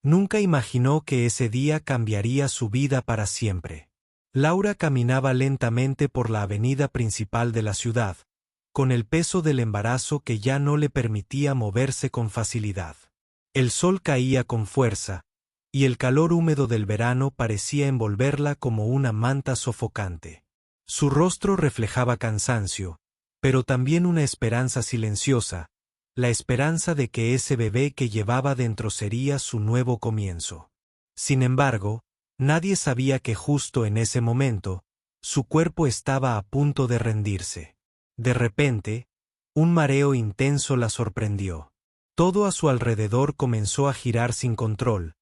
Nunca imaginó que ese día cambiaría su vida para siempre. Laura caminaba lentamente por la avenida principal de la ciudad, con el peso del embarazo que ya no le permitía moverse con facilidad. El sol caía con fuerza, y el calor húmedo del verano parecía envolverla como una manta sofocante. Su rostro reflejaba cansancio, pero también una esperanza silenciosa, la esperanza de que ese bebé que llevaba dentro sería su nuevo comienzo. Sin embargo, nadie sabía que justo en ese momento, su cuerpo estaba a punto de rendirse. De repente, un mareo intenso la sorprendió. Todo a su alrededor comenzó a girar sin control.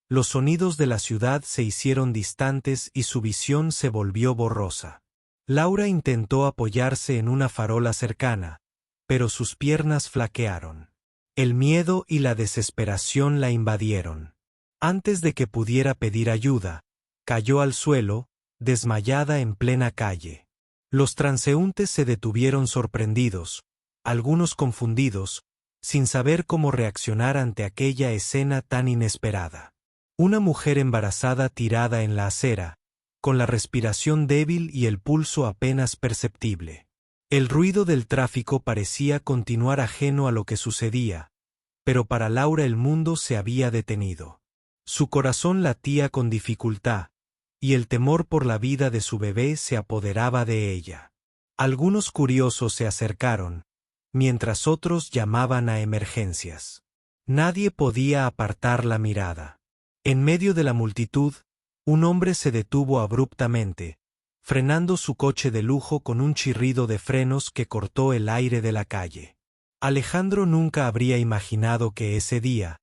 Los sonidos de la ciudad se hicieron distantes y su visión se volvió borrosa. Laura intentó apoyarse en una farola cercana, pero sus piernas flaquearon. El miedo y la desesperación la invadieron. Antes de que pudiera pedir ayuda, cayó al suelo, desmayada en plena calle. Los transeúntes se detuvieron sorprendidos, algunos confundidos, sin saber cómo reaccionar ante aquella escena tan inesperada. Una mujer embarazada tirada en la acera, con la respiración débil y el pulso apenas perceptible. El ruido del tráfico parecía continuar ajeno a lo que sucedía, pero para Laura el mundo se había detenido. Su corazón latía con dificultad, y el temor por la vida de su bebé se apoderaba de ella. Algunos curiosos se acercaron, mientras otros llamaban a emergencias. Nadie podía apartar la mirada. En medio de la multitud, un hombre se detuvo abruptamente, frenando su coche de lujo con un chirrido de frenos que cortó el aire de la calle. Alejandro nunca habría imaginado que ese día,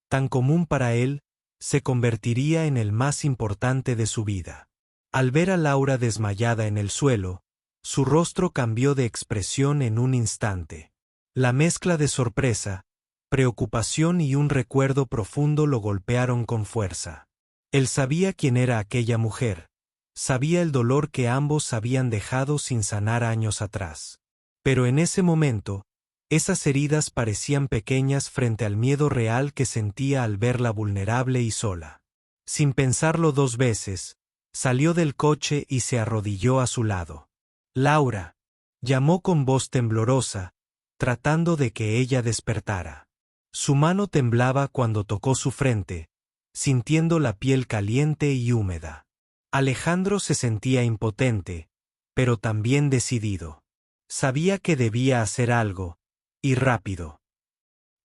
tan común para él, se convertiría en el más importante de su vida. Al ver a Laura desmayada en el suelo, su rostro cambió de expresión en un instante. La mezcla de sorpresa, preocupación y un recuerdo profundo lo golpearon con fuerza. Él sabía quién era aquella mujer, sabía el dolor que ambos habían dejado sin sanar años atrás. Pero en ese momento, esas heridas parecían pequeñas frente al miedo real que sentía al verla vulnerable y sola. Sin pensarlo dos veces, salió del coche y se arrodilló a su lado. «Laura», llamó con voz temblorosa, tratando de que ella despertara. Su mano temblaba cuando tocó su frente, sintiendo la piel caliente y húmeda. Alejandro se sentía impotente, pero también decidido. Sabía que debía hacer algo, y rápido.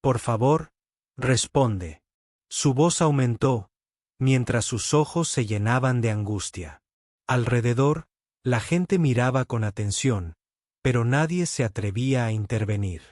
«Por favor, responde». Su voz aumentó, mientras sus ojos se llenaban de angustia. Alrededor, la gente miraba con atención, pero nadie se atrevía a intervenir.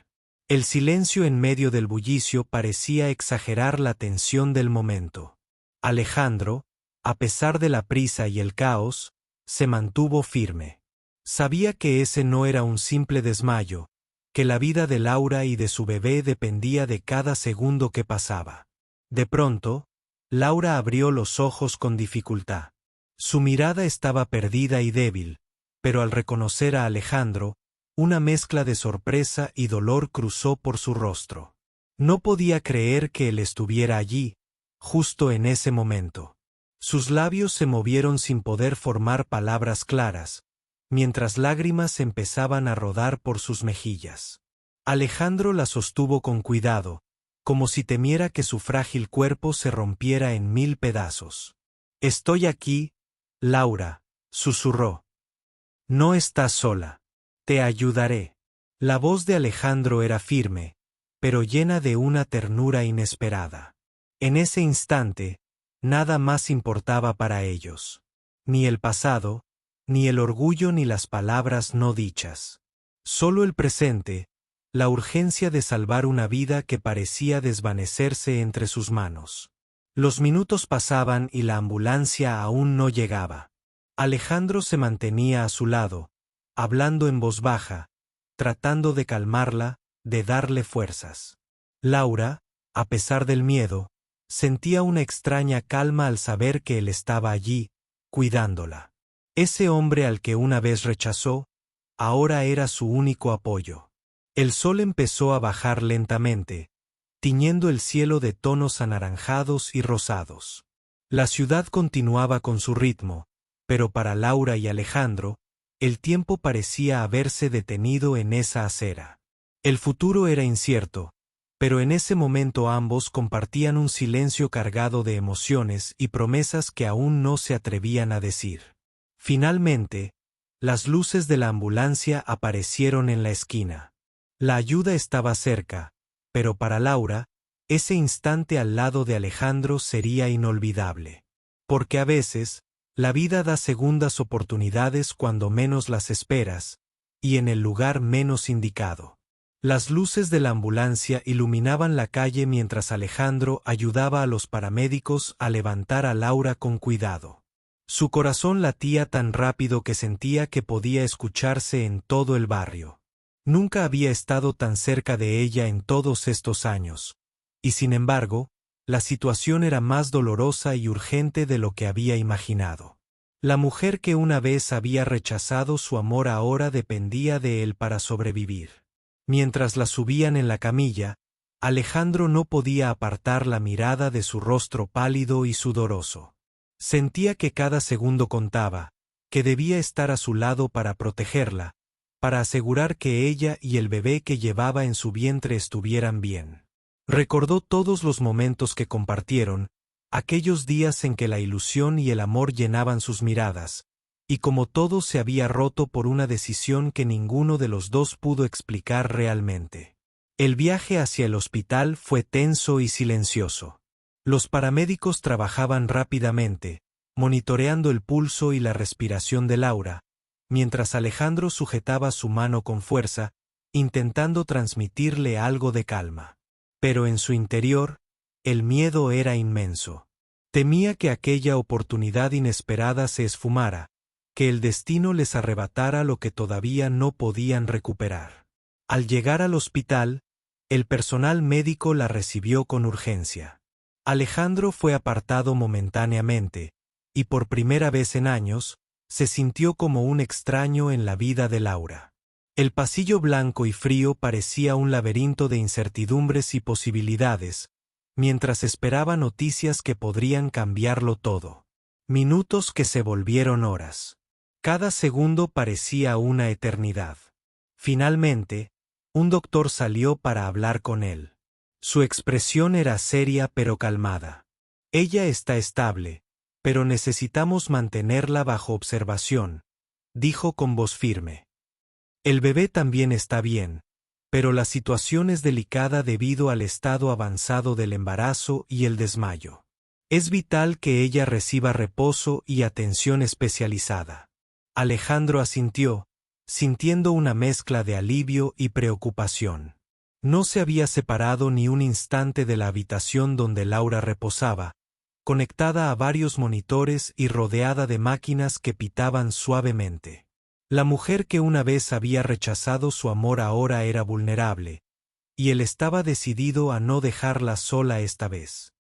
El silencio en medio del bullicio parecía exagerar la tensión del momento. Alejandro, a pesar de la prisa y el caos, se mantuvo firme. Sabía que ese no era un simple desmayo, que la vida de Laura y de su bebé dependía de cada segundo que pasaba. De pronto, Laura abrió los ojos con dificultad. Su mirada estaba perdida y débil, pero al reconocer a Alejandro, una mezcla de sorpresa y dolor cruzó por su rostro. No podía creer que él estuviera allí, justo en ese momento. Sus labios se movieron sin poder formar palabras claras, mientras lágrimas empezaban a rodar por sus mejillas. Alejandro la sostuvo con cuidado, como si temiera que su frágil cuerpo se rompiera en 1000 pedazos. «Estoy aquí, Laura», susurró. «No estás sola. Te ayudaré». La voz de Alejandro era firme, pero llena de una ternura inesperada. En ese instante, nada más importaba para ellos. Ni el pasado, ni el orgullo ni las palabras no dichas. Solo el presente, la urgencia de salvar una vida que parecía desvanecerse entre sus manos. Los minutos pasaban y la ambulancia aún no llegaba. Alejandro se mantenía a su lado, hablando en voz baja, tratando de calmarla, de darle fuerzas. Laura, a pesar del miedo, sentía una extraña calma al saber que él estaba allí, cuidándola. Ese hombre al que una vez rechazó, ahora era su único apoyo. El sol empezó a bajar lentamente, tiñendo el cielo de tonos anaranjados y rosados. La ciudad continuaba con su ritmo, pero para Laura y Alejandro, el tiempo parecía haberse detenido en esa acera. El futuro era incierto, pero en ese momento ambos compartían un silencio cargado de emociones y promesas que aún no se atrevían a decir. Finalmente, las luces de la ambulancia aparecieron en la esquina. La ayuda estaba cerca, pero para Laura, ese instante al lado de Alejandro sería inolvidable. Porque a veces, la vida da segundas oportunidades cuando menos las esperas, y en el lugar menos indicado. Las luces de la ambulancia iluminaban la calle mientras Alejandro ayudaba a los paramédicos a levantar a Laura con cuidado. Su corazón latía tan rápido que sentía que podía escucharse en todo el barrio. Nunca había estado tan cerca de ella en todos estos años, y sin embargo, la situación era más dolorosa y urgente de lo que había imaginado. La mujer que una vez había rechazado su amor ahora dependía de él para sobrevivir. Mientras la subían en la camilla, Alejandro no podía apartar la mirada de su rostro pálido y sudoroso. Sentía que cada segundo contaba, que debía estar a su lado para protegerla, para asegurar que ella y el bebé que llevaba en su vientre estuvieran bien. Recordó todos los momentos que compartieron, aquellos días en que la ilusión y el amor llenaban sus miradas, y como todo se había roto por una decisión que ninguno de los dos pudo explicar realmente. El viaje hacia el hospital fue tenso y silencioso. Los paramédicos trabajaban rápidamente, monitoreando el pulso y la respiración de Laura, mientras Alejandro sujetaba su mano con fuerza, intentando transmitirle algo de calma. Pero en su interior, el miedo era inmenso. Temía que aquella oportunidad inesperada se esfumara, que el destino les arrebatara lo que todavía no podían recuperar. Al llegar al hospital, el personal médico la recibió con urgencia. Alejandro fue apartado momentáneamente, y por primera vez en años, se sintió como un extraño en la vida de Laura. El pasillo blanco y frío parecía un laberinto de incertidumbres y posibilidades, mientras esperaba noticias que podrían cambiarlo todo. Minutos que se volvieron horas. Cada segundo parecía una eternidad. Finalmente, un doctor salió para hablar con él. Su expresión era seria pero calmada. Ella está estable, pero necesitamos mantenerla bajo observación, dijo con voz firme. El bebé también está bien, pero la situación es delicada debido al estado avanzado del embarazo y el desmayo. Es vital que ella reciba reposo y atención especializada. Alejandro asintió, sintiendo una mezcla de alivio y preocupación. No se había separado ni un instante de la habitación donde Laura reposaba, conectada a varios monitores y rodeada de máquinas que pitaban suavemente. La mujer que una vez había rechazado su amor ahora era vulnerable, y él estaba decidido a no dejarla sola esta vez.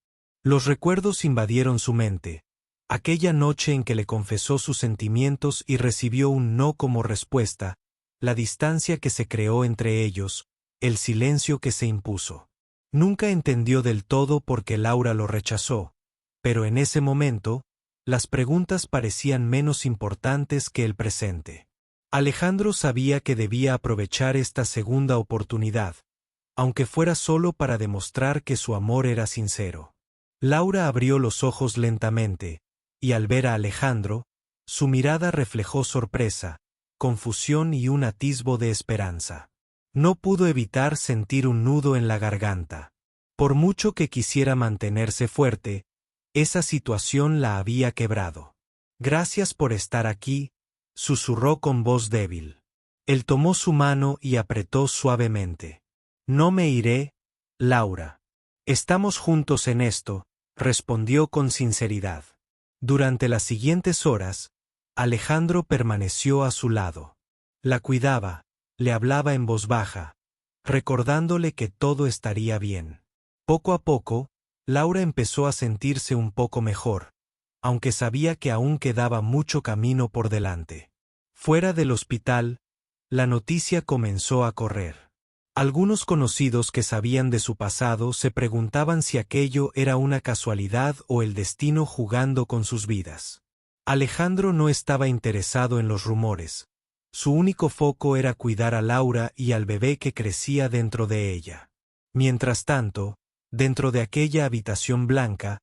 Los recuerdos invadieron su mente, aquella noche en que le confesó sus sentimientos y recibió un no como respuesta, la distancia que se creó entre ellos, el silencio que se impuso. Nunca entendió del todo por qué Laura lo rechazó, pero en ese momento, las preguntas parecían menos importantes que el presente. Alejandro sabía que debía aprovechar esta segunda oportunidad, aunque fuera solo para demostrar que su amor era sincero. Laura abrió los ojos lentamente, y al ver a Alejandro, su mirada reflejó sorpresa, confusión y un atisbo de esperanza. No pudo evitar sentir un nudo en la garganta. Por mucho que quisiera mantenerse fuerte, esa situación la había quebrado. Gracias por estar aquí, susurró con voz débil. Él tomó su mano y apretó suavemente. No me iré, Laura. Estamos juntos en esto, respondió con sinceridad. Durante las siguientes horas, Alejandro permaneció a su lado. La cuidaba, le hablaba en voz baja, recordándole que todo estaría bien. Poco a poco, Laura empezó a sentirse un poco mejor, aunque sabía que aún quedaba mucho camino por delante. Fuera del hospital, la noticia comenzó a correr. Algunos conocidos que sabían de su pasado se preguntaban si aquello era una casualidad o el destino jugando con sus vidas. Alejandro no estaba interesado en los rumores. Su único foco era cuidar a Laura y al bebé que crecía dentro de ella. Mientras tanto, dentro de aquella habitación blanca,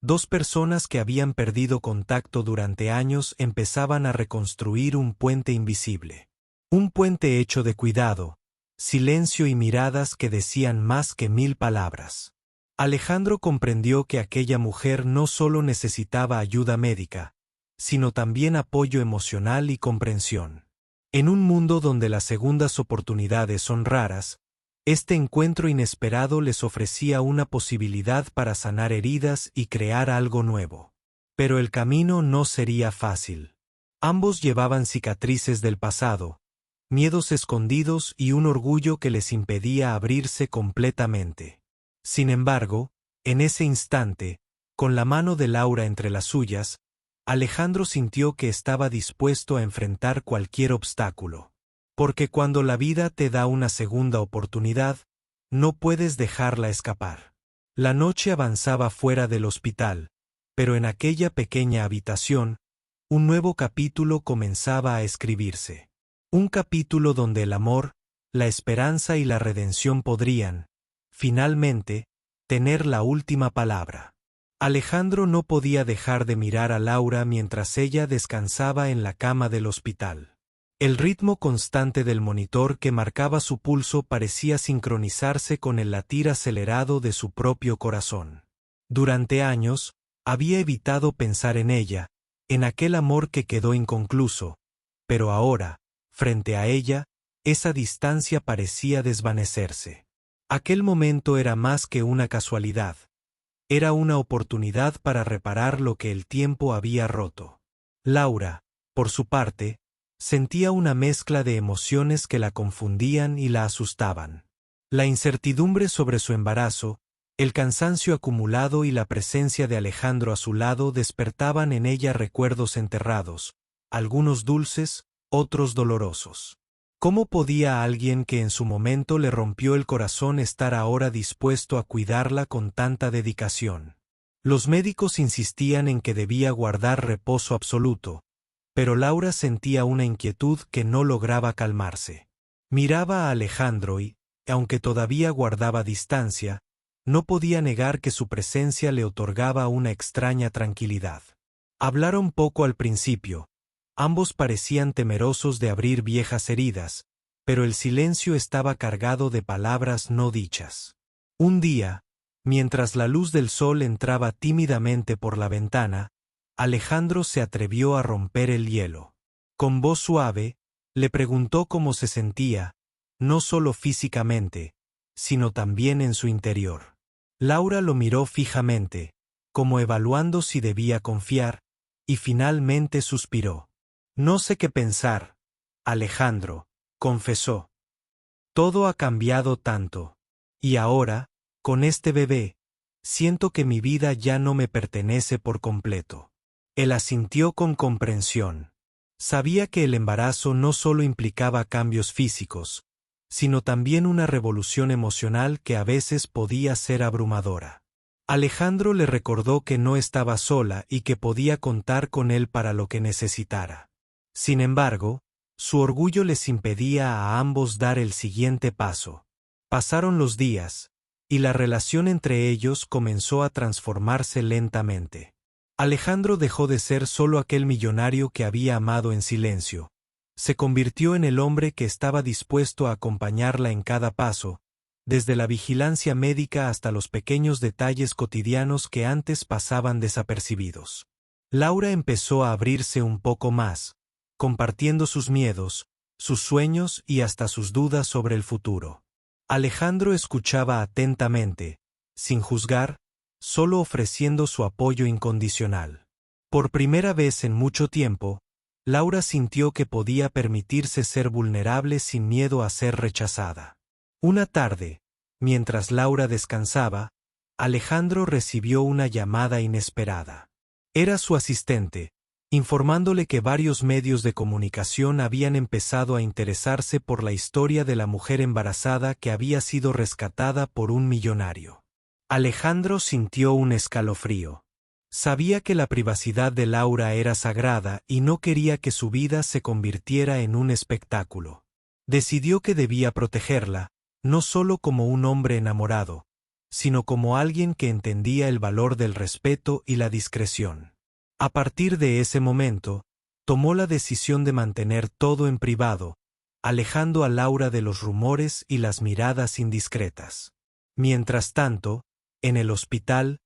dos personas que habían perdido contacto durante años empezaban a reconstruir un puente invisible. Un puente hecho de cuidado, silencio y miradas que decían más que 1000 palabras. Alejandro comprendió que aquella mujer no solo necesitaba ayuda médica, sino también apoyo emocional y comprensión. En un mundo donde las segundas oportunidades son raras, este encuentro inesperado les ofrecía una posibilidad para sanar heridas y crear algo nuevo. Pero el camino no sería fácil. Ambos llevaban cicatrices del pasado, miedos escondidos y un orgullo que les impedía abrirse completamente. Sin embargo, en ese instante, con la mano de Laura entre las suyas, Alejandro sintió que estaba dispuesto a enfrentar cualquier obstáculo. Porque cuando la vida te da una segunda oportunidad, no puedes dejarla escapar. La noche avanzaba fuera del hospital, pero en aquella pequeña habitación, un nuevo capítulo comenzaba a escribirse. Un capítulo donde el amor, la esperanza y la redención podrían, finalmente, tener la última palabra. Alejandro no podía dejar de mirar a Laura mientras ella descansaba en la cama del hospital. El ritmo constante del monitor que marcaba su pulso parecía sincronizarse con el latir acelerado de su propio corazón. Durante años, había evitado pensar en ella, en aquel amor que quedó inconcluso, pero ahora, frente a ella, esa distancia parecía desvanecerse. Aquel momento era más que una casualidad. Era una oportunidad para reparar lo que el tiempo había roto. Laura, por su parte, sentía una mezcla de emociones que la confundían y la asustaban. La incertidumbre sobre su embarazo, el cansancio acumulado y la presencia de Alejandro a su lado despertaban en ella recuerdos enterrados, algunos dulces, otros dolorosos. ¿Cómo podía alguien que en su momento le rompió el corazón estar ahora dispuesto a cuidarla con tanta dedicación? Los médicos insistían en que debía guardar reposo absoluto, pero Laura sentía una inquietud que no lograba calmarse. Miraba a Alejandro y, aunque todavía guardaba distancia, no podía negar que su presencia le otorgaba una extraña tranquilidad. Hablaron poco al principio. Ambos parecían temerosos de abrir viejas heridas, pero el silencio estaba cargado de palabras no dichas. Un día, mientras la luz del sol entraba tímidamente por la ventana, Alejandro se atrevió a romper el hielo. Con voz suave, le preguntó cómo se sentía, no solo físicamente, sino también en su interior. Laura lo miró fijamente, como evaluando si debía confiar, y finalmente suspiró. No sé qué pensar, Alejandro, confesó. Todo ha cambiado tanto. Y ahora, con este bebé, siento que mi vida ya no me pertenece por completo. Él asintió con comprensión. Sabía que el embarazo no solo implicaba cambios físicos, sino también una revolución emocional que a veces podía ser abrumadora. Alejandro le recordó que no estaba sola y que podía contar con él para lo que necesitara. Sin embargo, su orgullo les impedía a ambos dar el siguiente paso. Pasaron los días, y la relación entre ellos comenzó a transformarse lentamente. Alejandro dejó de ser solo aquel millonario que había amado en silencio. Se convirtió en el hombre que estaba dispuesto a acompañarla en cada paso, desde la vigilancia médica hasta los pequeños detalles cotidianos que antes pasaban desapercibidos. Laura empezó a abrirse un poco más, compartiendo sus miedos, sus sueños y hasta sus dudas sobre el futuro. Alejandro escuchaba atentamente, sin juzgar, solo ofreciendo su apoyo incondicional. Por primera vez en mucho tiempo, Laura sintió que podía permitirse ser vulnerable sin miedo a ser rechazada. Una tarde, mientras Laura descansaba, Alejandro recibió una llamada inesperada. Era su asistente, informándole que varios medios de comunicación habían empezado a interesarse por la historia de la mujer embarazada que había sido rescatada por un millonario. Alejandro sintió un escalofrío. Sabía que la privacidad de Laura era sagrada y no quería que su vida se convirtiera en un espectáculo. Decidió que debía protegerla, no solo como un hombre enamorado, sino como alguien que entendía el valor del respeto y la discreción. A partir de ese momento, tomó la decisión de mantener todo en privado, alejando a Laura de los rumores y las miradas indiscretas. Mientras tanto, en el hospital,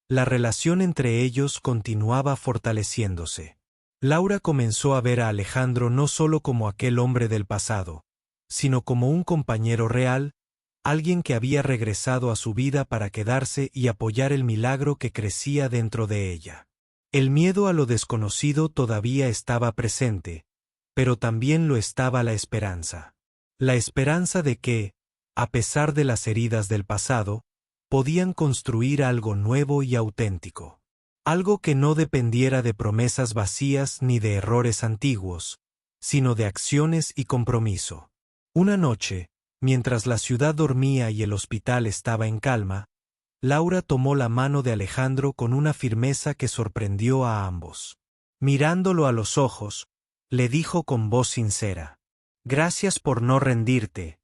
la relación entre ellos continuaba fortaleciéndose. Laura comenzó a ver a Alejandro no solo como aquel hombre del pasado, sino como un compañero real, alguien que había regresado a su vida para quedarse y apoyar el milagro que crecía dentro de ella. El miedo a lo desconocido todavía estaba presente, pero también lo estaba la esperanza. La esperanza de que, a pesar de las heridas del pasado, podían construir algo nuevo y auténtico. Algo que no dependiera de promesas vacías ni de errores antiguos, sino de acciones y compromiso. Una noche, mientras la ciudad dormía y el hospital estaba en calma, Laura tomó la mano de Alejandro con una firmeza que sorprendió a ambos. Mirándolo a los ojos, le dijo con voz sincera: «Gracias por no rendirte,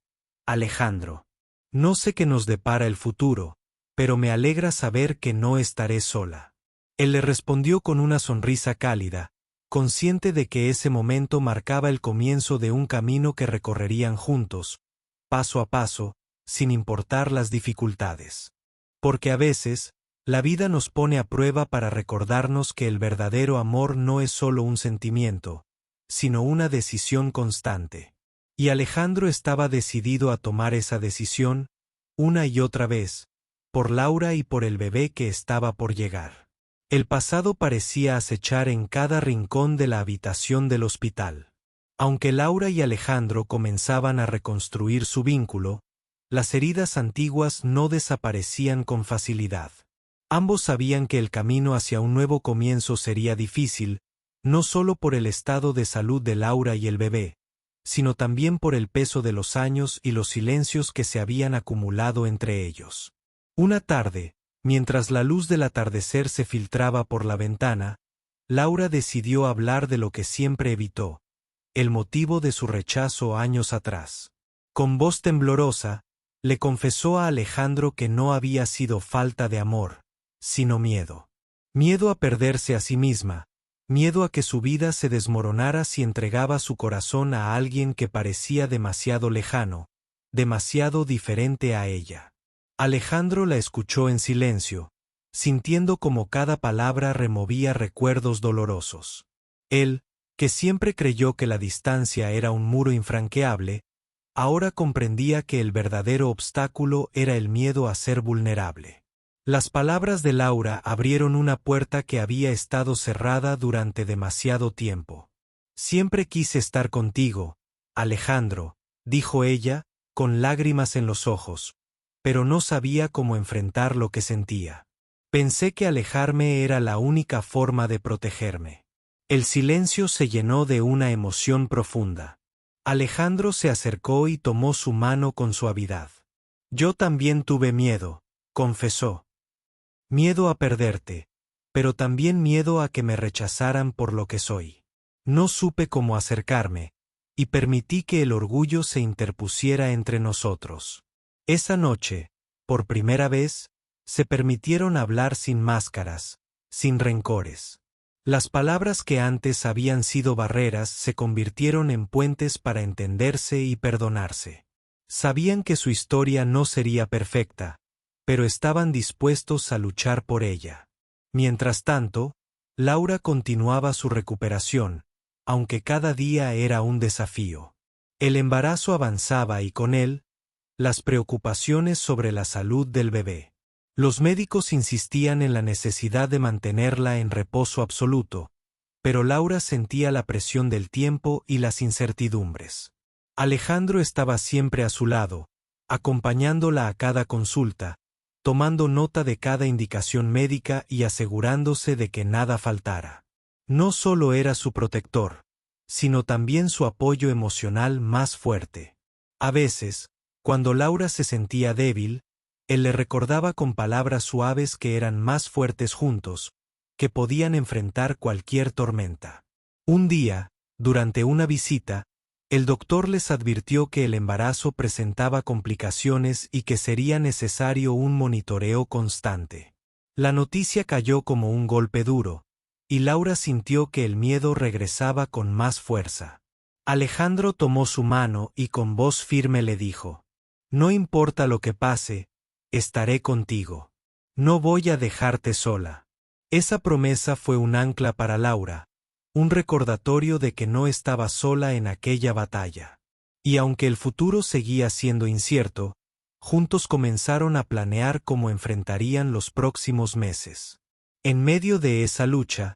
Alejandro. No sé qué nos depara el futuro, pero me alegra saber que no estaré sola». Él le respondió con una sonrisa cálida, consciente de que ese momento marcaba el comienzo de un camino que recorrerían juntos, paso a paso, sin importar las dificultades. Porque a veces, la vida nos pone a prueba para recordarnos que el verdadero amor no es solo un sentimiento, sino una decisión constante. Y Alejandro estaba decidido a tomar esa decisión, una y otra vez, por Laura y por el bebé que estaba por llegar. El pasado parecía acechar en cada rincón de la habitación del hospital. Aunque Laura y Alejandro comenzaban a reconstruir su vínculo, las heridas antiguas no desaparecían con facilidad. Ambos sabían que el camino hacia un nuevo comienzo sería difícil, no solo por el estado de salud de Laura y el bebé, sino también por el peso de los años y los silencios que se habían acumulado entre ellos. Una tarde, mientras la luz del atardecer se filtraba por la ventana, Laura decidió hablar de lo que siempre evitó, el motivo de su rechazo años atrás. Con voz temblorosa, le confesó a Alejandro que no había sido falta de amor, sino miedo. Miedo a perderse a sí misma, miedo a que su vida se desmoronara si entregaba su corazón a alguien que parecía demasiado lejano, demasiado diferente a ella. Alejandro la escuchó en silencio, sintiendo como cada palabra removía recuerdos dolorosos. Él, que siempre creyó que la distancia era un muro infranqueable, ahora comprendía que el verdadero obstáculo era el miedo a ser vulnerable. Las palabras de Laura abrieron una puerta que había estado cerrada durante demasiado tiempo. «Siempre quise estar contigo, Alejandro», dijo ella, con lágrimas en los ojos, pero no sabía cómo enfrentar lo que sentía. «Pensé que alejarme era la única forma de protegerme». El silencio se llenó de una emoción profunda. Alejandro se acercó y tomó su mano con suavidad. «Yo también tuve miedo», confesó. «Miedo a perderte, pero también miedo a que me rechazaran por lo que soy. No supe cómo acercarme, y permití que el orgullo se interpusiera entre nosotros. Esa noche, por primera vez, se permitieron hablar sin máscaras, sin rencores. Las palabras que antes habían sido barreras se convirtieron en puentes para entenderse y perdonarse. Sabían que su historia no sería perfecta, pero estaban dispuestos a luchar por ella. Mientras tanto, Laura continuaba su recuperación, aunque cada día era un desafío. El embarazo avanzaba y con él, las preocupaciones sobre la salud del bebé. Los médicos insistían en la necesidad de mantenerla en reposo absoluto, pero Laura sentía la presión del tiempo y las incertidumbres. Alejandro estaba siempre a su lado, acompañándola a cada consulta, tomando nota de cada indicación médica y asegurándose de que nada faltara. No solo era su protector, sino también su apoyo emocional más fuerte. A veces, cuando Laura se sentía débil, él le recordaba con palabras suaves que eran más fuertes juntos, que podían enfrentar cualquier tormenta. Un día, durante una visita, el doctor les advirtió que el embarazo presentaba complicaciones y que sería necesario un monitoreo constante. La noticia cayó como un golpe duro, y Laura sintió que el miedo regresaba con más fuerza. Alejandro tomó su mano y con voz firme le dijo: «No importa lo que pase, estaré contigo. No voy a dejarte sola». Esa promesa fue un ancla para Laura, un recordatorio de que no estaba sola en aquella batalla. Y aunque el futuro seguía siendo incierto, juntos comenzaron a planear cómo enfrentarían los próximos meses. En medio de esa lucha,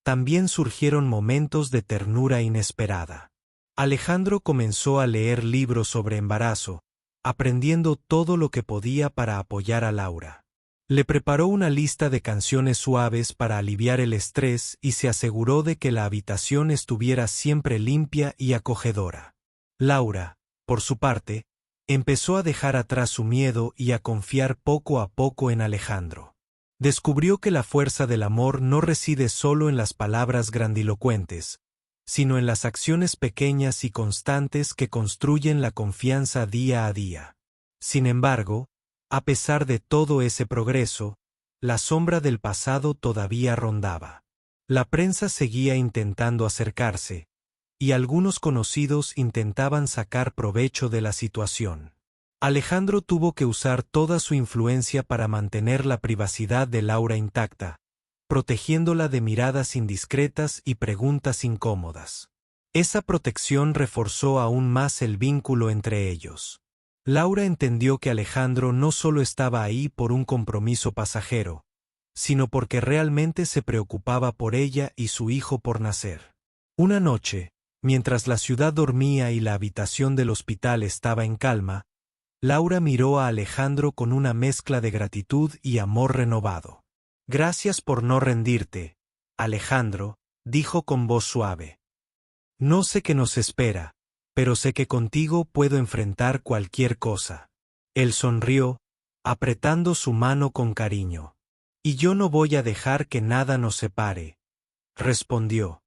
también surgieron momentos de ternura inesperada. Alejandro comenzó a leer libros sobre embarazo, aprendiendo todo lo que podía para apoyar a Laura. Le preparó una lista de canciones suaves para aliviar el estrés y se aseguró de que la habitación estuviera siempre limpia y acogedora. Laura, por su parte, empezó a dejar atrás su miedo y a confiar poco a poco en Alejandro. Descubrió que la fuerza del amor no reside solo en las palabras grandilocuentes, sino en las acciones pequeñas y constantes que construyen la confianza día a día. Sin embargo, a pesar de todo ese progreso, la sombra del pasado todavía rondaba. La prensa seguía intentando acercarse, y algunos conocidos intentaban sacar provecho de la situación. Alejandro tuvo que usar toda su influencia para mantener la privacidad de Laura intacta, protegiéndola de miradas indiscretas y preguntas incómodas. Esa protección reforzó aún más el vínculo entre ellos. Laura entendió que Alejandro no solo estaba ahí por un compromiso pasajero, sino porque realmente se preocupaba por ella y su hijo por nacer. Una noche, mientras la ciudad dormía y la habitación del hospital estaba en calma, Laura miró a Alejandro con una mezcla de gratitud y amor renovado. «Gracias por no rendirte, Alejandro», dijo con voz suave. «No sé qué nos espera, pero sé que contigo puedo enfrentar cualquier cosa». Él sonrió, apretando su mano con cariño. «Y yo no voy a dejar que nada nos separe», respondió.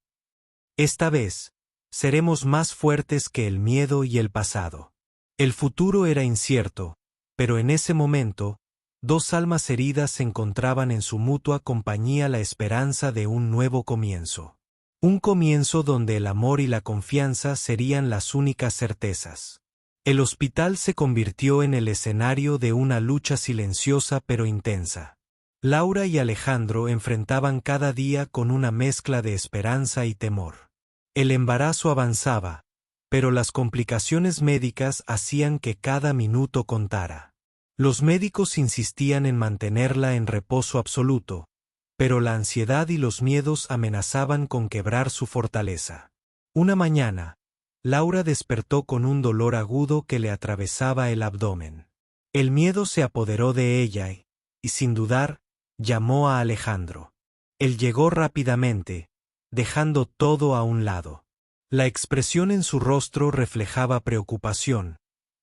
«Esta vez, seremos más fuertes que el miedo y el pasado». El futuro era incierto, pero en ese momento, dos almas heridas se encontraban en su mutua compañía, la esperanza de un nuevo comienzo. Un comienzo donde el amor y la confianza serían las únicas certezas. El hospital se convirtió en el escenario de una lucha silenciosa pero intensa. Laura y Alejandro enfrentaban cada día con una mezcla de esperanza y temor. El embarazo avanzaba, pero las complicaciones médicas hacían que cada minuto contara. Los médicos insistían en mantenerla en reposo absoluto, pero la ansiedad y los miedos amenazaban con quebrar su fortaleza. Una mañana, Laura despertó con un dolor agudo que le atravesaba el abdomen. El miedo se apoderó de ella y, sin dudar, llamó a Alejandro. Él llegó rápidamente, dejando todo a un lado. La expresión en su rostro reflejaba preocupación,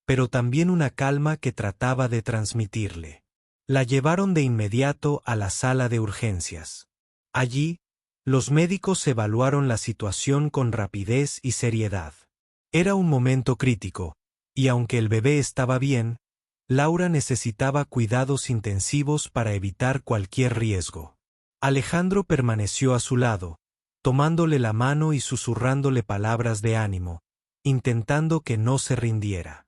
pero también una calma que trataba de transmitirle. La llevaron de inmediato a la sala de urgencias. Allí, los médicos evaluaron la situación con rapidez y seriedad. Era un momento crítico, y aunque el bebé estaba bien, Laura necesitaba cuidados intensivos para evitar cualquier riesgo. Alejandro permaneció a su lado, tomándole la mano y susurrándole palabras de ánimo, intentando que no se rindiera.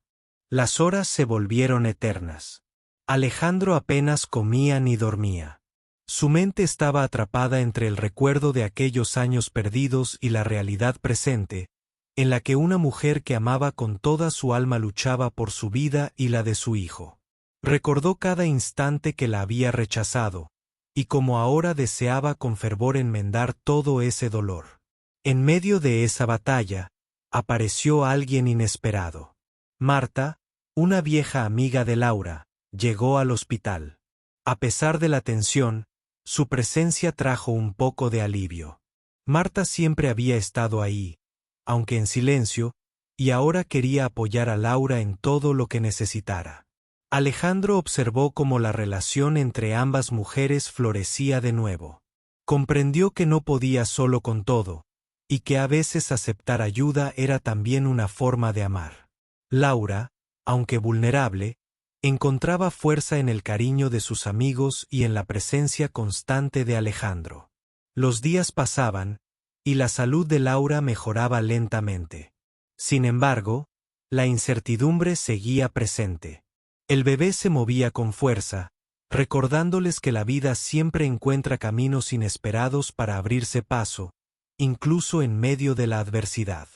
Las horas se volvieron eternas. Alejandro apenas comía ni dormía. Su mente estaba atrapada entre el recuerdo de aquellos años perdidos y la realidad presente, en la que una mujer que amaba con toda su alma luchaba por su vida y la de su hijo. Recordó cada instante que la había rechazado, y como ahora deseaba con fervor enmendar todo ese dolor. En medio de esa batalla, apareció alguien inesperado. Marta, una vieja amiga de Laura, llegó al hospital. A pesar de la tensión, su presencia trajo un poco de alivio. Marta siempre había estado ahí, aunque en silencio, y ahora quería apoyar a Laura en todo lo que necesitara. Alejandro observó cómo la relación entre ambas mujeres florecía de nuevo. Comprendió que no podía solo con todo, y que a veces aceptar ayuda era también una forma de amar. Laura, aunque vulnerable, encontraba fuerza en el cariño de sus amigos y en la presencia constante de Alejandro. Los días pasaban, y la salud de Laura mejoraba lentamente. Sin embargo, la incertidumbre seguía presente. El bebé se movía con fuerza, recordándoles que la vida siempre encuentra caminos inesperados para abrirse paso, incluso en medio de la adversidad.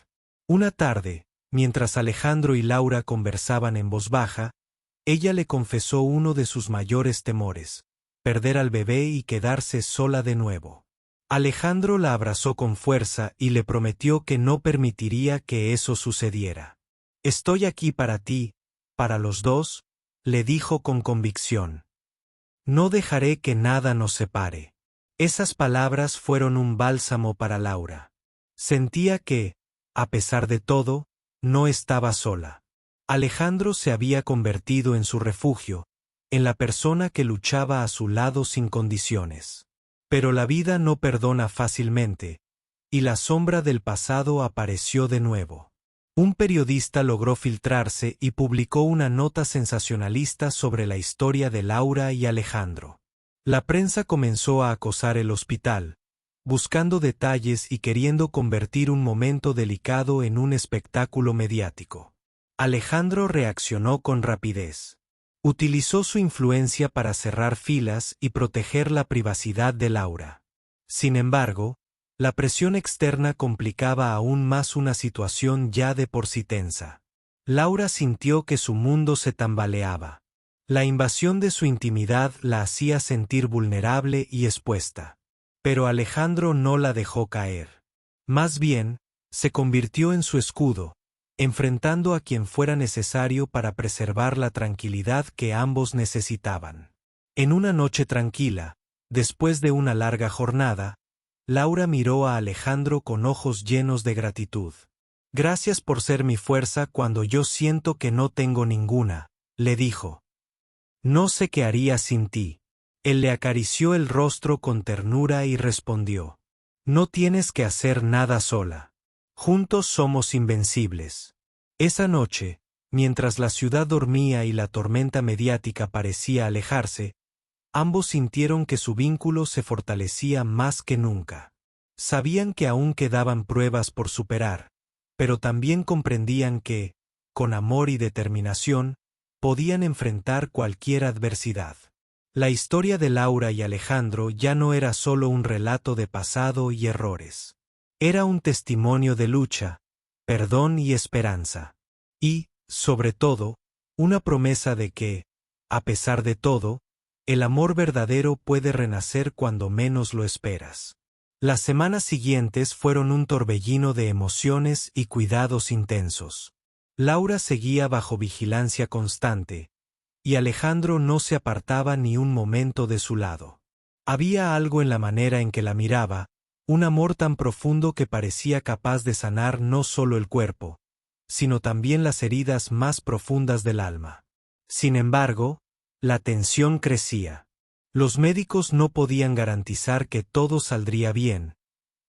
Una tarde, mientras Alejandro y Laura conversaban en voz baja, ella le confesó uno de sus mayores temores: perder al bebé y quedarse sola de nuevo. Alejandro la abrazó con fuerza y le prometió que no permitiría que eso sucediera. «Estoy aquí para ti, para los dos», le dijo con convicción. «No dejaré que nada nos separe». Esas palabras fueron un bálsamo para Laura. Sentía que, a pesar de todo, no estaba sola. Alejandro se había convertido en su refugio, en la persona que luchaba a su lado sin condiciones. Pero la vida no perdona fácilmente, y la sombra del pasado apareció de nuevo. Un periodista logró filtrarse y publicó una nota sensacionalista sobre la historia de Laura y Alejandro. La prensa comenzó a acosar el hospital, buscando detalles y queriendo convertir un momento delicado en un espectáculo mediático. Alejandro reaccionó con rapidez. Utilizó su influencia para cerrar filas y proteger la privacidad de Laura. Sin embargo, la presión externa complicaba aún más una situación ya de por sí tensa. Laura sintió que su mundo se tambaleaba. La invasión de su intimidad la hacía sentir vulnerable y expuesta. Pero Alejandro no la dejó caer. Más bien, se convirtió en su escudo, enfrentando a quien fuera necesario para preservar la tranquilidad que ambos necesitaban. En una noche tranquila, después de una larga jornada, Laura miró a Alejandro con ojos llenos de gratitud. «Gracias por ser mi fuerza cuando yo siento que no tengo ninguna», le dijo. «No sé qué haría sin ti». Él le acarició el rostro con ternura y respondió: «No tienes que hacer nada sola. Juntos somos invencibles». Esa noche, mientras la ciudad dormía y la tormenta mediática parecía alejarse, ambos sintieron que su vínculo se fortalecía más que nunca. Sabían que aún quedaban pruebas por superar, pero también comprendían que, con amor y determinación, podían enfrentar cualquier adversidad. La historia de Laura y Alejandro ya no era solo un relato de pasado y errores. Era un testimonio de lucha, perdón y esperanza. Y, sobre todo, una promesa de que, a pesar de todo, el amor verdadero puede renacer cuando menos lo esperas. Las semanas siguientes fueron un torbellino de emociones y cuidados intensos. Laura seguía bajo vigilancia constante, y Alejandro no se apartaba ni un momento de su lado. Había algo en la manera en que la miraba, un amor tan profundo que parecía capaz de sanar no solo el cuerpo, sino también las heridas más profundas del alma. Sin embargo, la tensión crecía. Los médicos no podían garantizar que todo saldría bien,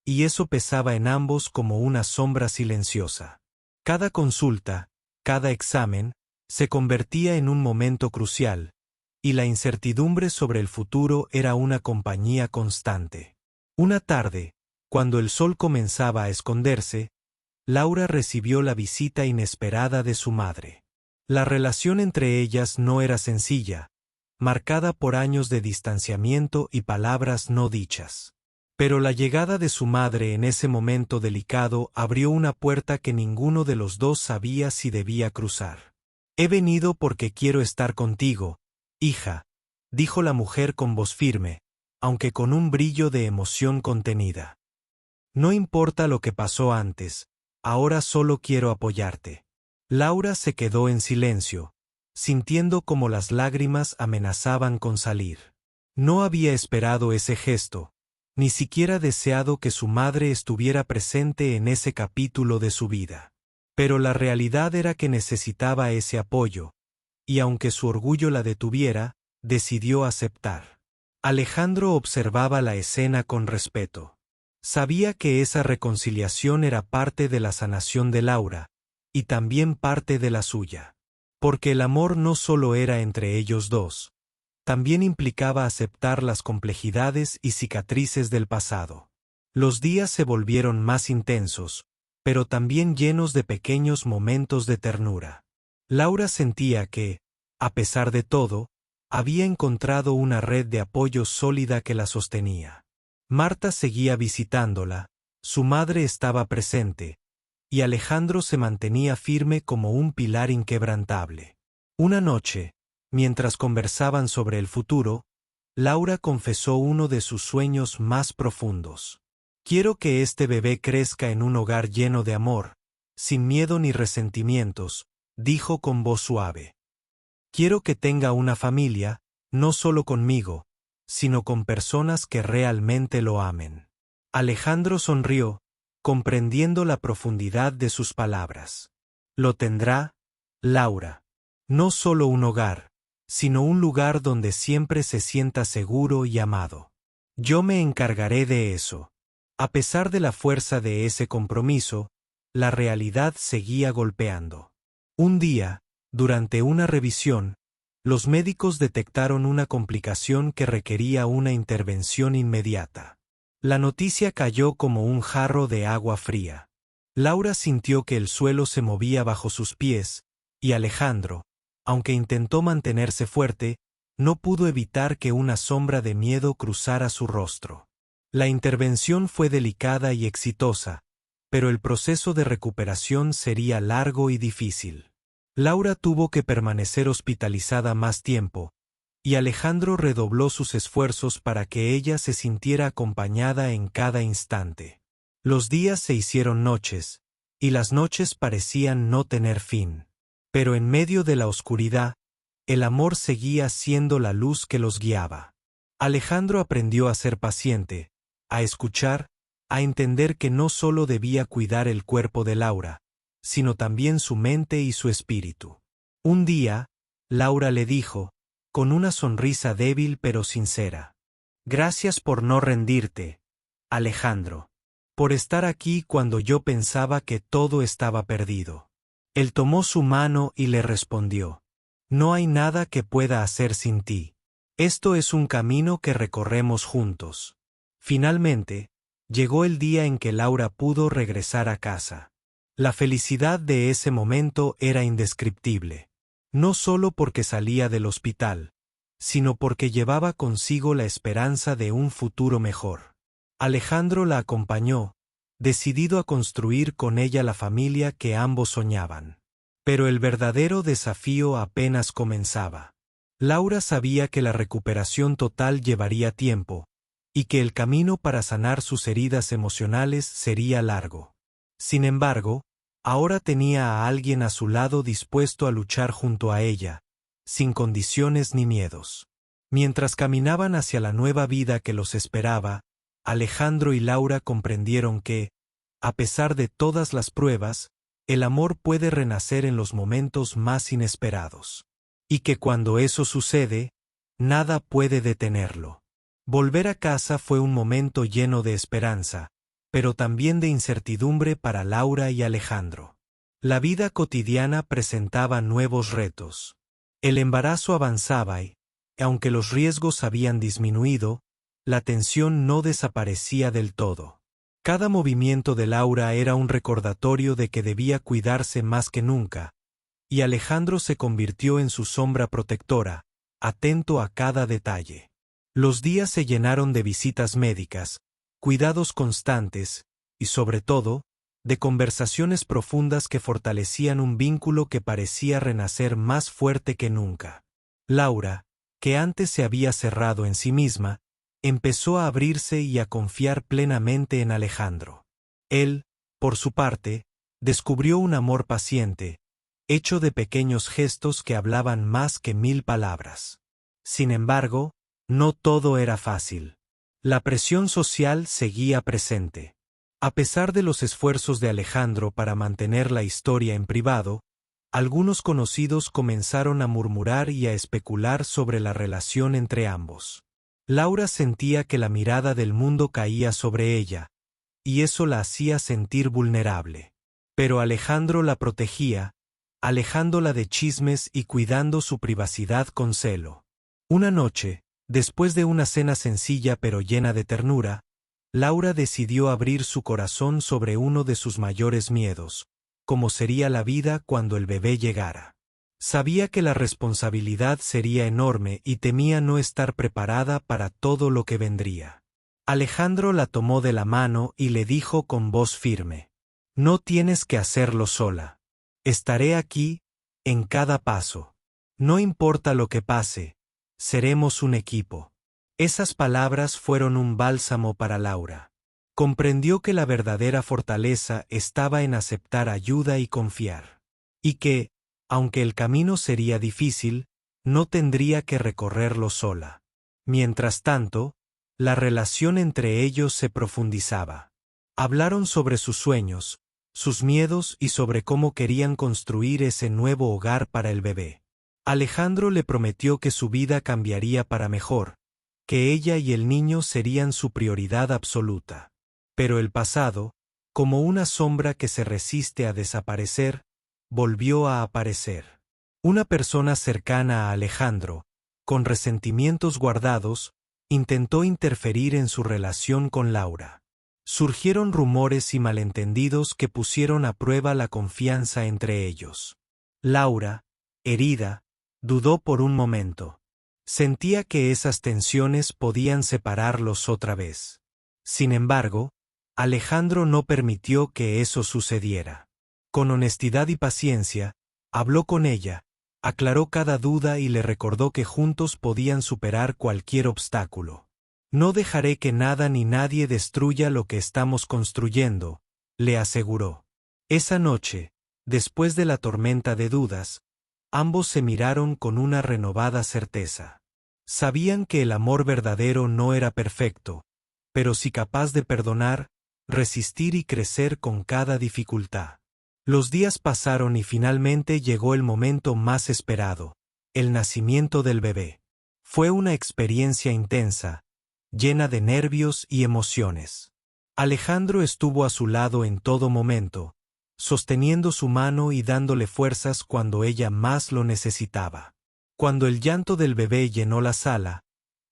y eso pesaba en ambos como una sombra silenciosa. Cada consulta, cada examen, se convertía en un momento crucial, y la incertidumbre sobre el futuro era una compañía constante. Una tarde, cuando el sol comenzaba a esconderse, Laura recibió la visita inesperada de su madre. La relación entre ellas no era sencilla, marcada por años de distanciamiento y palabras no dichas. Pero la llegada de su madre en ese momento delicado abrió una puerta que ninguno de los dos sabía si debía cruzar. «He venido porque quiero estar contigo, hija», dijo la mujer con voz firme, aunque con un brillo de emoción contenida. «No importa lo que pasó antes, ahora solo quiero apoyarte». Laura se quedó en silencio, sintiendo como las lágrimas amenazaban con salir. No había esperado ese gesto, ni siquiera deseado que su madre estuviera presente en ese capítulo de su vida. Pero la realidad era que necesitaba ese apoyo, y aunque su orgullo la detuviera, decidió aceptar. Alejandro observaba la escena con respeto. Sabía que esa reconciliación era parte de la sanación de Laura, y también parte de la suya. Porque el amor no solo era entre ellos dos, también implicaba aceptar las complejidades y cicatrices del pasado. Los días se volvieron más intensos, pero también llenos de pequeños momentos de ternura. Laura sentía que, a pesar de todo, había encontrado una red de apoyo sólida que la sostenía. Marta seguía visitándola, su madre estaba presente, y Alejandro se mantenía firme como un pilar inquebrantable. Una noche, mientras conversaban sobre el futuro, Laura confesó uno de sus sueños más profundos. Quiero que este bebé crezca en un hogar lleno de amor, sin miedo ni resentimientos, dijo con voz suave. Quiero que tenga una familia, no solo conmigo, sino con personas que realmente lo amen. Alejandro sonrió, comprendiendo la profundidad de sus palabras. Lo tendrá, Laura. No solo un hogar, sino un lugar donde siempre se sienta seguro y amado. Yo me encargaré de eso. A pesar de la fuerza de ese compromiso, la realidad seguía golpeando. Un día, durante una revisión, los médicos detectaron una complicación que requería una intervención inmediata. La noticia cayó como un jarro de agua fría. Laura sintió que el suelo se movía bajo sus pies, y Alejandro, aunque intentó mantenerse fuerte, no pudo evitar que una sombra de miedo cruzara su rostro. La intervención fue delicada y exitosa, pero el proceso de recuperación sería largo y difícil. Laura tuvo que permanecer hospitalizada más tiempo, y Alejandro redobló sus esfuerzos para que ella se sintiera acompañada en cada instante. Los días se hicieron noches, y las noches parecían no tener fin. Pero en medio de la oscuridad, el amor seguía siendo la luz que los guiaba. Alejandro aprendió a ser paciente, a escuchar, a entender que no solo debía cuidar el cuerpo de Laura, sino también su mente y su espíritu. Un día, Laura le dijo, con una sonrisa débil pero sincera: «Gracias por no rendirte, Alejandro. Por estar aquí cuando yo pensaba que todo estaba perdido». Él tomó su mano y le respondió: «No hay nada que pueda hacer sin ti. Esto es un camino que recorremos juntos». Finalmente, llegó el día en que Laura pudo regresar a casa. La felicidad de ese momento era indescriptible. No solo porque salía del hospital, sino porque llevaba consigo la esperanza de un futuro mejor. Alejandro la acompañó, decidido a construir con ella la familia que ambos soñaban. Pero el verdadero desafío apenas comenzaba. Laura sabía que la recuperación total llevaría tiempo, y que el camino para sanar sus heridas emocionales sería largo. Sin embargo, ahora tenía a alguien a su lado dispuesto a luchar junto a ella, sin condiciones ni miedos. Mientras caminaban hacia la nueva vida que los esperaba, Alejandro y Laura comprendieron que, a pesar de todas las pruebas, el amor puede renacer en los momentos más inesperados. Y que cuando eso sucede, nada puede detenerlo. Volver a casa fue un momento lleno de esperanza, pero también de incertidumbre para Laura y Alejandro. La vida cotidiana presentaba nuevos retos. El embarazo avanzaba y, aunque los riesgos habían disminuido, la tensión no desaparecía del todo. Cada movimiento de Laura era un recordatorio de que debía cuidarse más que nunca, y Alejandro se convirtió en su sombra protectora, atento a cada detalle. Los días se llenaron de visitas médicas, cuidados constantes, y sobre todo, de conversaciones profundas que fortalecían un vínculo que parecía renacer más fuerte que nunca. Laura, que antes se había cerrado en sí misma, empezó a abrirse y a confiar plenamente en Alejandro. Él, por su parte, descubrió un amor paciente, hecho de pequeños gestos que hablaban más que 1000 palabras. Sin embargo, no todo era fácil. La presión social seguía presente. A pesar de los esfuerzos de Alejandro para mantener la historia en privado, algunos conocidos comenzaron a murmurar y a especular sobre la relación entre ambos. Laura sentía que la mirada del mundo caía sobre ella, y eso la hacía sentir vulnerable. Pero Alejandro la protegía, alejándola de chismes y cuidando su privacidad con celo. Una noche, después de una cena sencilla pero llena de ternura, Laura decidió abrir su corazón sobre uno de sus mayores miedos, como sería la vida cuando el bebé llegara. Sabía que la responsabilidad sería enorme y temía no estar preparada para todo lo que vendría. Alejandro la tomó de la mano y le dijo con voz firme: «No tienes que hacerlo sola. Estaré aquí, en cada paso. No importa lo que pase, seremos un equipo». Esas palabras fueron un bálsamo para Laura. Comprendió que la verdadera fortaleza estaba en aceptar ayuda y confiar. Y que, aunque el camino sería difícil, no tendría que recorrerlo sola. Mientras tanto, la relación entre ellos se profundizaba. Hablaron sobre sus sueños, sus miedos y sobre cómo querían construir ese nuevo hogar para el bebé. Alejandro le prometió que su vida cambiaría para mejor, que ella y el niño serían su prioridad absoluta. Pero el pasado, como una sombra que se resiste a desaparecer, volvió a aparecer. Una persona cercana a Alejandro, con resentimientos guardados, intentó interferir en su relación con Laura. Surgieron rumores y malentendidos que pusieron a prueba la confianza entre ellos. Laura, herida, dudó por un momento. Sentía que esas tensiones podían separarlos otra vez. Sin embargo, Alejandro no permitió que eso sucediera. Con honestidad y paciencia, habló con ella, aclaró cada duda y le recordó que juntos podían superar cualquier obstáculo. «No dejaré que nada ni nadie destruya lo que estamos construyendo», le aseguró. Esa noche, después de la tormenta de dudas, ambos se miraron con una renovada certeza. Sabían que el amor verdadero no era perfecto, pero sí capaz de perdonar, resistir y crecer con cada dificultad. Los días pasaron y finalmente llegó el momento más esperado, el nacimiento del bebé. Fue una experiencia intensa, llena de nervios y emociones. Alejandro estuvo a su lado en todo momento, sosteniendo su mano y dándole fuerzas cuando ella más lo necesitaba. Cuando el llanto del bebé llenó la sala,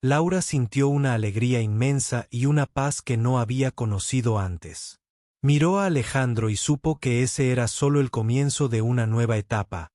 Laura sintió una alegría inmensa y una paz que no había conocido antes. Miró a Alejandro y supo que ese era solo el comienzo de una nueva etapa,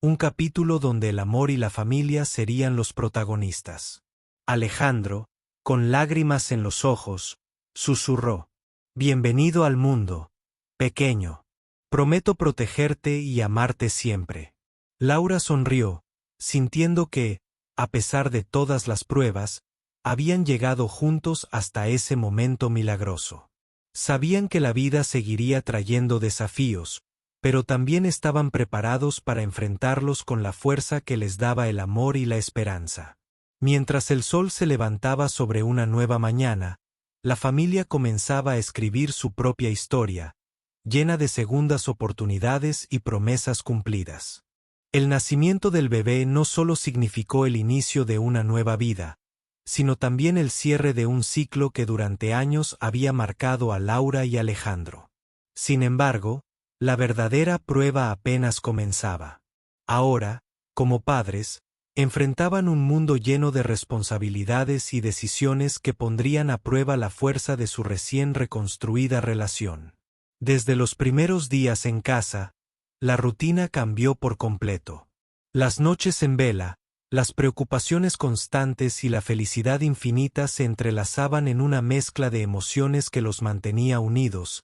un capítulo donde el amor y la familia serían los protagonistas. Alejandro, con lágrimas en los ojos, susurró: «Bienvenido al mundo, pequeño. Prometo protegerte y amarte siempre». Laura sonrió, sintiendo que, a pesar de todas las pruebas, habían llegado juntos hasta ese momento milagroso. Sabían que la vida seguiría trayendo desafíos, pero también estaban preparados para enfrentarlos con la fuerza que les daba el amor y la esperanza. Mientras el sol se levantaba sobre una nueva mañana, la familia comenzaba a escribir su propia historia, llena de segundas oportunidades y promesas cumplidas. El nacimiento del bebé no solo significó el inicio de una nueva vida, sino también el cierre de un ciclo que durante años había marcado a Laura y Alejandro. Sin embargo, la verdadera prueba apenas comenzaba. Ahora, como padres, enfrentaban un mundo lleno de responsabilidades y decisiones que pondrían a prueba la fuerza de su recién reconstruida relación. Desde los primeros días en casa, la rutina cambió por completo. Las noches en vela, las preocupaciones constantes y la felicidad infinita se entrelazaban en una mezcla de emociones que los mantenía unidos,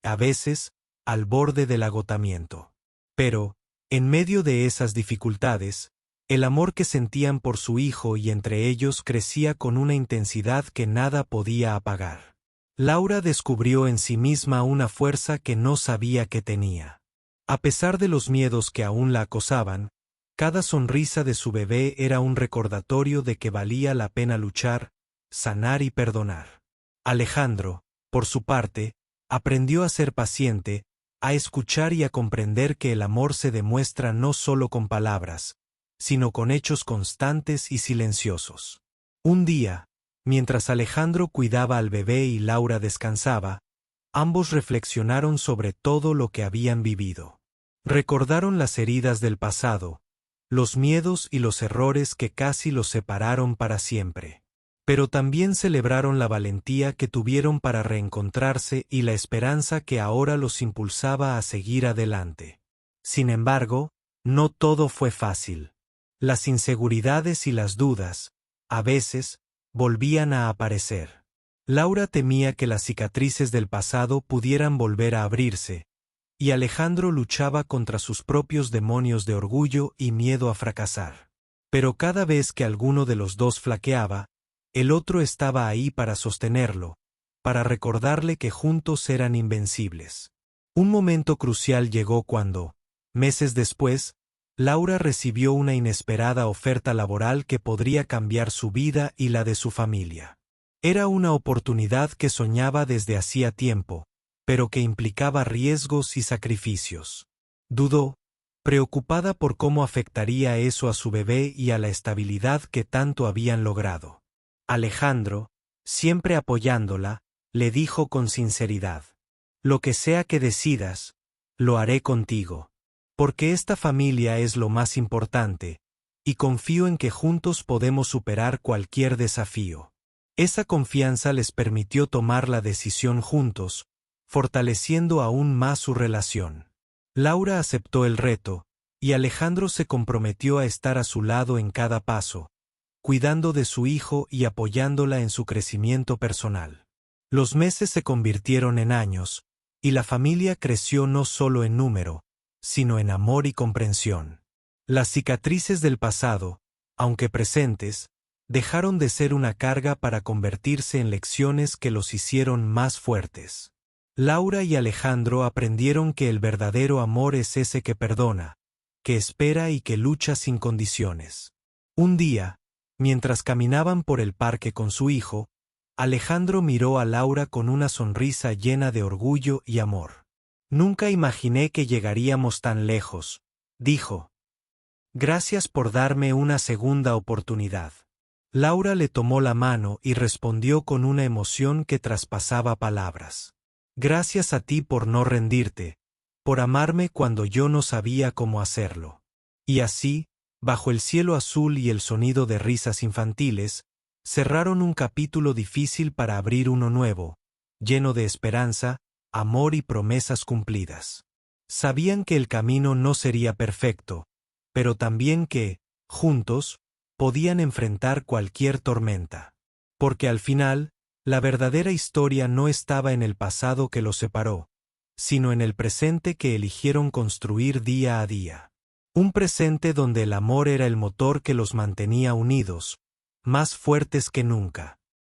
a veces, al borde del agotamiento. Pero, en medio de esas dificultades, el amor que sentían por su hijo y entre ellos crecía con una intensidad que nada podía apagar. Laura descubrió en sí misma una fuerza que no sabía que tenía. A pesar de los miedos que aún la acosaban, cada sonrisa de su bebé era un recordatorio de que valía la pena luchar, sanar y perdonar. Alejandro, por su parte, aprendió a ser paciente, a escuchar y a comprender que el amor se demuestra no solo con palabras, sino con hechos constantes y silenciosos. Un día, mientras Alejandro cuidaba al bebé y Laura descansaba, ambos reflexionaron sobre todo lo que habían vivido. Recordaron las heridas del pasado, los miedos y los errores que casi los separaron para siempre. Pero también celebraron la valentía que tuvieron para reencontrarse y la esperanza que ahora los impulsaba a seguir adelante. Sin embargo, no todo fue fácil. Las inseguridades y las dudas, a veces, volvían a aparecer. Laura temía que las cicatrices del pasado pudieran volver a abrirse, y Alejandro luchaba contra sus propios demonios de orgullo y miedo a fracasar. Pero cada vez que alguno de los dos flaqueaba, el otro estaba ahí para sostenerlo, para recordarle que juntos eran invencibles. Un momento crucial llegó cuando, meses después, Laura recibió una inesperada oferta laboral que podría cambiar su vida y la de su familia. Era una oportunidad que soñaba desde hacía tiempo, pero que implicaba riesgos y sacrificios. Dudó, preocupada por cómo afectaría eso a su bebé y a la estabilidad que tanto habían logrado. Alejandro, siempre apoyándola, le dijo con sinceridad: «Lo que sea que decidas, lo haré contigo, porque esta familia es lo más importante, y confío en que juntos podemos superar cualquier desafío». Esa confianza les permitió tomar la decisión juntos, fortaleciendo aún más su relación. Laura aceptó el reto, y Alejandro se comprometió a estar a su lado en cada paso, cuidando de su hijo y apoyándola en su crecimiento personal. Los meses se convirtieron en años, y la familia creció no solo en número, sino en amor y comprensión. Las cicatrices del pasado, aunque presentes, dejaron de ser una carga para convertirse en lecciones que los hicieron más fuertes. Laura y Alejandro aprendieron que el verdadero amor es ese que perdona, que espera y que lucha sin condiciones. Un día, mientras caminaban por el parque con su hijo, Alejandro miró a Laura con una sonrisa llena de orgullo y amor. «Nunca imaginé que llegaríamos tan lejos», dijo. «Gracias por darme una segunda oportunidad». Laura le tomó la mano y respondió con una emoción que traspasaba palabras. «Gracias a ti por no rendirte, por amarme cuando yo no sabía cómo hacerlo». Y así, bajo el cielo azul y el sonido de risas infantiles, cerraron un capítulo difícil para abrir uno nuevo, lleno de esperanza, amor y promesas cumplidas. Sabían que el camino no sería perfecto, pero también que, juntos, podían enfrentar cualquier tormenta. Porque al final, la verdadera historia no estaba en el pasado que los separó, sino en el presente que eligieron construir día a día. Un presente donde el amor era el motor que los mantenía unidos, más fuertes que nunca.